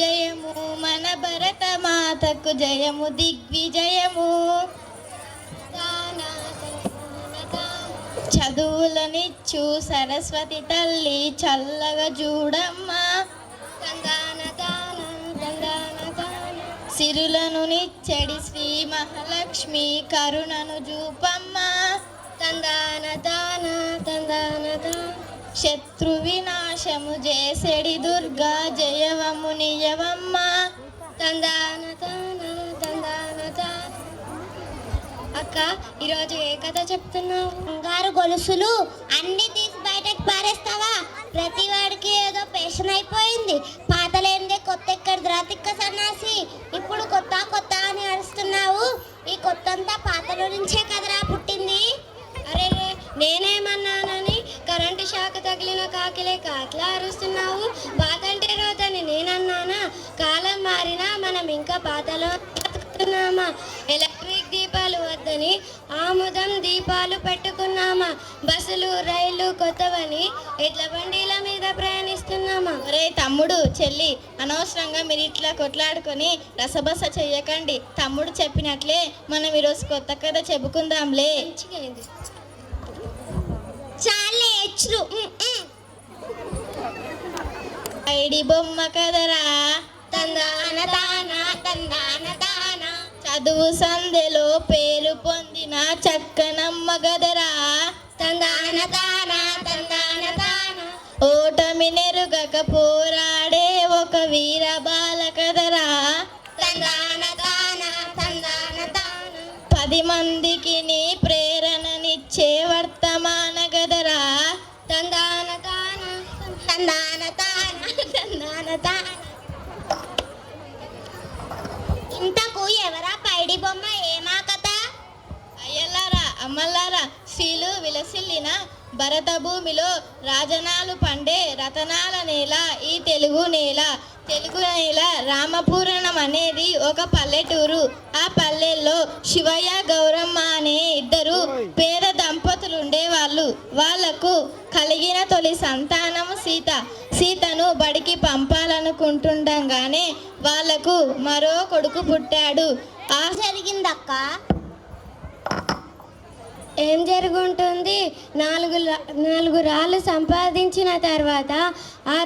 జయము మన భరత మాతకు జయము దిగ్విజయము. చదువులనిచ్చు సరస్వతి తల్లి చల్లగా చూడమ్మా. సిరులను నిచ్చడి శ్రీ మహాలక్ష్మి కరుణను చూపమ్మా. శత్రు వినాశము చేసెడి దుర్గా జయవము నియవమ్మ. అక్క ఈరోజు ఏ కథ చెప్తున్నావు? బంగారు గొలుసులు అన్ని తీసి బయటకు పారేస్తావా? ప్రతి వాడికి ఏదో పేషన్ అయిపోయింది. పాతలేందే కొత్త ఎక్కడిది రా తిక్క సన్నాసి. ఇప్పుడు కొత్త కొత్త అని అరుస్తున్నావు. ఈ కొత్త అంతా పాతలో నుంచే కదరా పుట్టింది. అరే నేనేమన్నానని కరెంటు షాక్ తగిలిన కాకిలే కాట్లా అరుస్తున్నావు. పాతంటే రోతని నేనన్నానా? కాలం మారినా మనం ఇంకా పాతలో బతుకుతున్నామా? ఎలక్ట్రిక్ దీపాలు వద్దని ఆముదం దీపాలు పెట్టుకున్నామా? బస్సులు రైళ్లు కొత్తవని ఎడ్ల బండిల మీద ప్రయాణిస్తున్నామా? ఒరే తమ్ముడు చెల్లి, అనవసరంగా మీరు ఇట్లా కొట్లాడుకొని రసబస చెయ్యకండి. తమ్ముడు చెప్పినట్లే మనం ఈరోజు కొత్త కథ చెప్పుకుందాంలే. చాలే హెచ్చులు. ఐడి బొమ్మ కదరా తందాన తాన తందాన తాన. చదువు సందెలో పేరు పొందిన చక్కనమ్మ గదరా. తందాన తాన తందాన తాన. ఓటమి నెరుగక పోరాడే ఒక వీర బాల కదరా. తందాన తాన తందాన తాన. 10 మందికి నీ ప్రేరణనిచ్చే వర్తమాన గదరా. తందాన తాన తందాన తాన తందాన తాన. ఇంతకు ఎవరా పైడి బొమ్మ? ఏమా కథ? అయ్యలారా అమ్మలారా, శీలు విలసిల్లిన భరత భూమిలో రాజనాలు పండే రతనాల నేల ఈ తెలుగు నేల. తెలుగు నేల రామపురం అనేది ఒక పల్లెటూరు. ఆ పల్లెల్లో శివయ్య గౌరమ్మ అనే 2 పేద దంపతులు ఉండేవాళ్ళు. వాళ్లకు కలిగిన తొలి సంతానము సీత. సీతను బడికి పంపాలనుకుంటుండగానే వాళ్లకు మరో కొడుకు పుట్టాడు. ఆ జరిగిందక్క? ఏం జరుగుంటుంది? 4 రాళ్ళు సంపాదించిన తర్వాత ఆ